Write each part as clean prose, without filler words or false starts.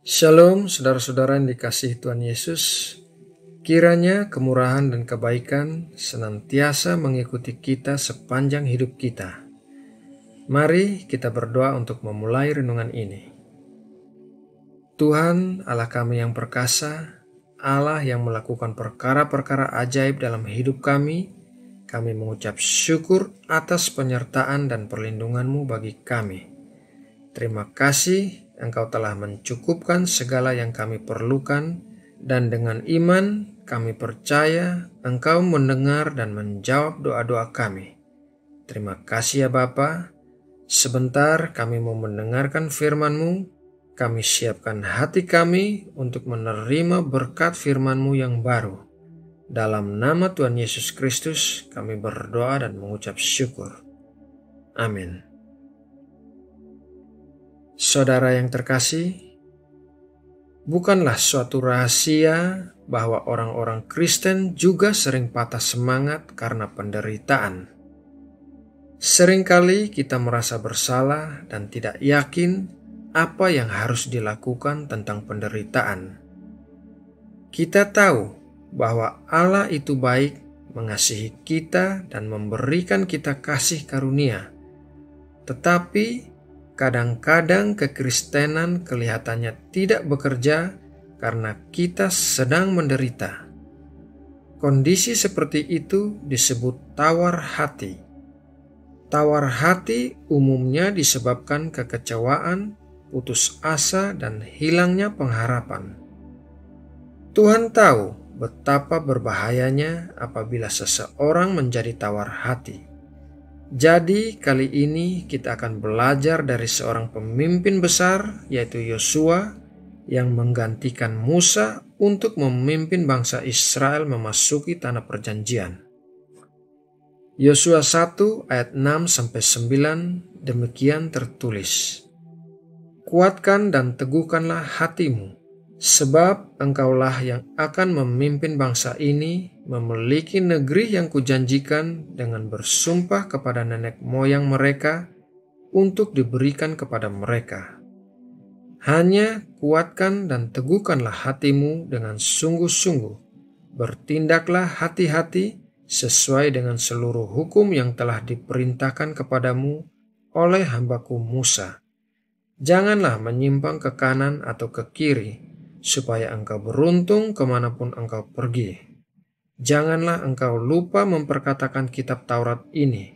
Shalom saudara-saudara yang dikasihi Tuhan Yesus. Kiranya kemurahan dan kebaikan senantiasa mengikuti kita sepanjang hidup kita. Mari kita berdoa untuk memulai renungan ini. Tuhan Allah kami yang perkasa, Allah yang melakukan perkara-perkara ajaib dalam hidup kami mengucap syukur atas penyertaan dan perlindungan-Mu bagi kami. Terima kasih Engkau telah mencukupkan segala yang kami perlukan, dan dengan iman kami percaya Engkau mendengar dan menjawab doa-doa kami. Terima kasih ya Bapa. Sebentar kami mau mendengarkan firman-Mu. Kami siapkan hati kami untuk menerima berkat firman-Mu yang baru. Dalam nama Tuhan Yesus Kristus kami berdoa dan mengucap syukur. Amin. Saudara yang terkasih, bukanlah suatu rahasia bahwa orang-orang Kristen juga sering patah semangat karena penderitaan. Seringkali kita merasa bersalah dan tidak yakin apa yang harus dilakukan tentang penderitaan. Kita tahu bahwa Allah itu baik, mengasihi kita dan memberikan kita kasih karunia. Tetapi kadang-kadang kekristenan kelihatannya tidak bekerja karena kita sedang menderita. Kondisi seperti itu disebut tawar hati. Tawar hati umumnya disebabkan kekecewaan, putus asa, dan hilangnya pengharapan. Tuhan tahu betapa berbahayanya apabila seseorang menjadi tawar hati. Jadi kali ini kita akan belajar dari seorang pemimpin besar yaitu Yosua yang menggantikan Musa untuk memimpin bangsa Israel memasuki tanah perjanjian. Yosua 1 ayat 6-9 demikian tertulis. Kuatkan dan teguhkanlah hatimu, sebab engkaulah yang akan memimpin bangsa ini memiliki negeri yang kujanjikan dengan bersumpah kepada nenek moyang mereka untuk diberikan kepada mereka. Hanya kuatkan dan teguhkanlah hatimu dengan sungguh-sungguh. Bertindaklah hati-hati sesuai dengan seluruh hukum yang telah diperintahkan kepadamu oleh hambaku Musa. Janganlah menyimpang ke kanan atau ke kiri, supaya engkau beruntung kemanapun engkau pergi. Janganlah engkau lupa memperkatakan kitab Taurat ini,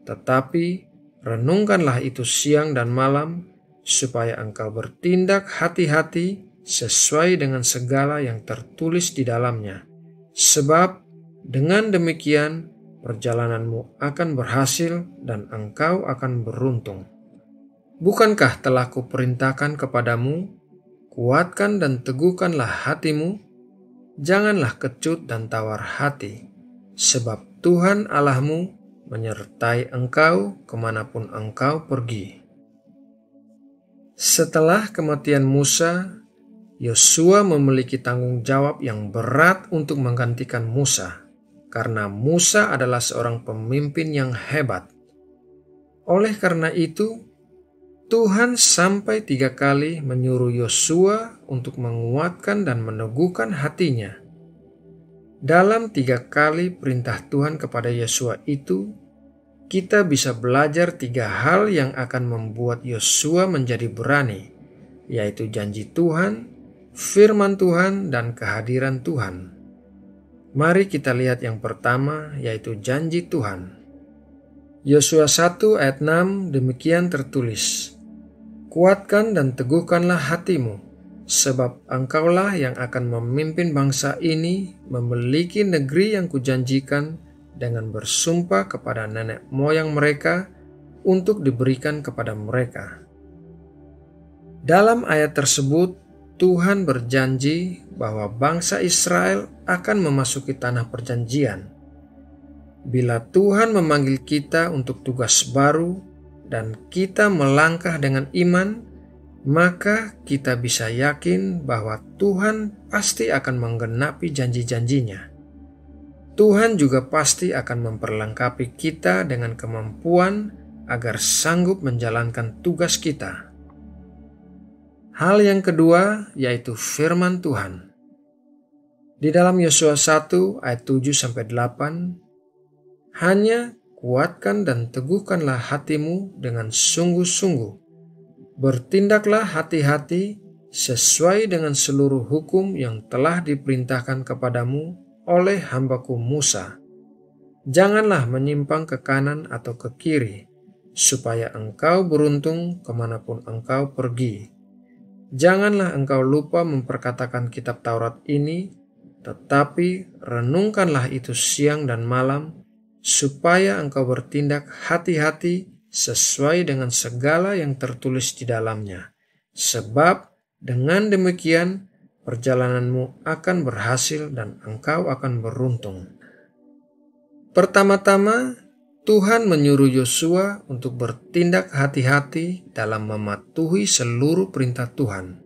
tetapi renungkanlah itu siang dan malam, supaya engkau bertindak hati-hati sesuai dengan segala yang tertulis di dalamnya. Sebab dengan demikian perjalananmu akan berhasil dan engkau akan beruntung. Bukankah telah kuperintahkan kepadamu, kuatkan dan teguhkanlah hatimu, janganlah kecut dan tawar hati, sebab Tuhan Allahmu menyertai engkau kemanapun engkau pergi. Setelah kematian Musa, Yosua memiliki tanggung jawab yang berat untuk menggantikan Musa, karena Musa adalah seorang pemimpin yang hebat. Oleh karena itu, Tuhan sampai 3 kali menyuruh Yosua untuk menguatkan dan meneguhkan hatinya. Dalam 3 kali perintah Tuhan kepada Yosua itu, kita bisa belajar 3 hal yang akan membuat Yosua menjadi berani, yaitu janji Tuhan, firman Tuhan, dan kehadiran Tuhan. Mari kita lihat yang pertama, yaitu janji Tuhan. Yosua 1 ayat 6 demikian tertulis. Kuatkan dan teguhkanlah hatimu, sebab engkaulah yang akan memimpin bangsa ini memiliki negeri yang kujanjikan dengan bersumpah kepada nenek moyang mereka untuk diberikan kepada mereka. Dalam ayat tersebut, Tuhan berjanji bahwa bangsa Israel akan memasuki tanah perjanjian. Bila Tuhan memanggil kita untuk tugas baru, dan kita melangkah dengan iman, maka kita bisa yakin bahwa Tuhan pasti akan menggenapi janji-janjinya. Tuhan juga pasti akan memperlengkapi kita dengan kemampuan agar sanggup menjalankan tugas kita. Hal yang kedua yaitu firman Tuhan. Di dalam Yosua 1 ayat 7-8, hanya kuatkan dan teguhkanlah hatimu dengan sungguh-sungguh. Bertindaklah hati-hati sesuai dengan seluruh hukum yang telah diperintahkan kepadamu oleh hambaku Musa. Janganlah menyimpang ke kanan atau ke kiri, supaya engkau beruntung kemanapun engkau pergi. Janganlah engkau lupa memperkatakan kitab Taurat ini, tetapi renungkanlah itu siang dan malam, supaya engkau bertindak hati-hati sesuai dengan segala yang tertulis di dalamnya. Sebab dengan demikian perjalananmu akan berhasil dan engkau akan beruntung. Pertama-tama, Tuhan menyuruh Yosua untuk bertindak hati-hati dalam mematuhi seluruh perintah Tuhan.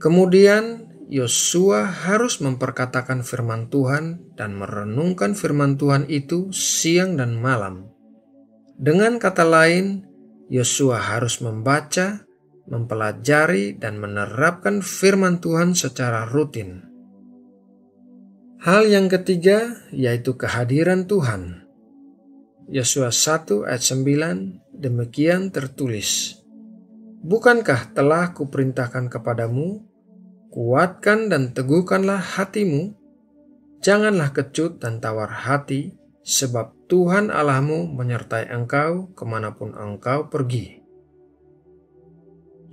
Kemudian, Yosua harus memperkatakan firman Tuhan dan merenungkan firman Tuhan itu siang dan malam. Dengan kata lain, Yosua harus membaca, mempelajari, dan menerapkan firman Tuhan secara rutin. Hal yang ketiga yaitu kehadiran Tuhan. Yosua 1 ayat 9 demikian tertulis, "Bukankah telah kuperintahkan kepadamu, kuatkan dan teguhkanlah hatimu, janganlah kecut dan tawar hati, sebab Tuhan Allahmu menyertai engkau kemanapun engkau pergi."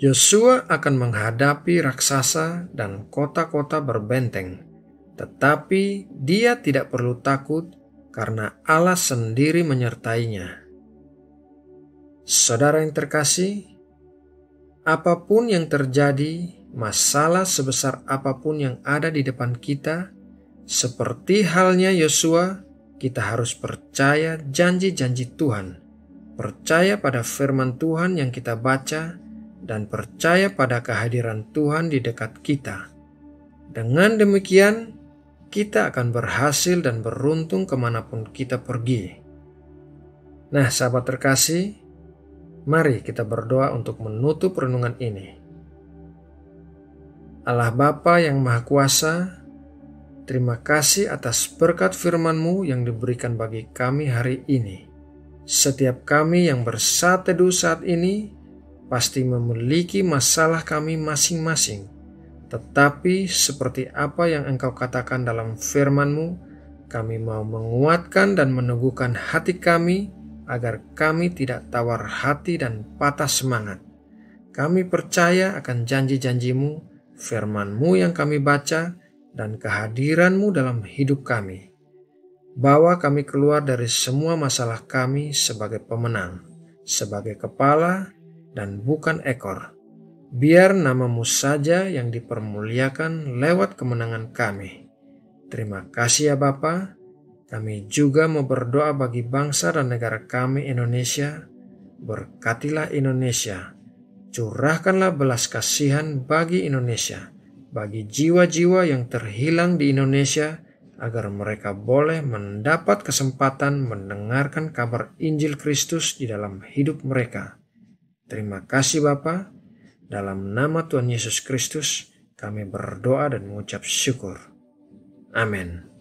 Yosua akan menghadapi raksasa dan kota-kota berbenteng, tetapi dia tidak perlu takut karena Allah sendiri menyertainya. Saudara yang terkasih, apapun yang terjadi, masalah sebesar apapun yang ada di depan kita, seperti halnya Yosua, kita harus percaya janji-janji Tuhan, percaya pada firman Tuhan yang kita baca, dan percaya pada kehadiran Tuhan di dekat kita. Dengan demikian, kita akan berhasil dan beruntung kemanapun kita pergi. Nah, sahabat terkasih, mari kita berdoa untuk menutup renungan ini. Allah Bapa yang Maha Kuasa, terima kasih atas berkat firman-Mu yang diberikan bagi kami hari ini. Setiap kami yang bersatu teduh saat ini pasti memiliki masalah kami masing-masing. Tetapi seperti apa yang Engkau katakan dalam firman-Mu, kami mau menguatkan dan meneguhkan hati kami agar kami tidak tawar hati dan patah semangat. Kami percaya akan janji-janji-Mu, firman-Mu yang kami baca, dan kehadiran-Mu dalam hidup kami. Bawa kami keluar dari semua masalah kami sebagai pemenang, sebagai kepala dan bukan ekor. Biar nama-Mu saja yang dipermuliakan lewat kemenangan kami. Terima kasih ya Bapa. Kami juga mau berdoa bagi bangsa dan negara kami Indonesia. Berkatilah Indonesia. Curahkanlah belas kasihan bagi Indonesia, bagi jiwa-jiwa yang terhilang di Indonesia, agar mereka boleh mendapat kesempatan mendengarkan kabar Injil Kristus di dalam hidup mereka. Terima kasih Bapa. Dalam nama Tuhan Yesus Kristus, kami berdoa dan mengucap syukur. Amin.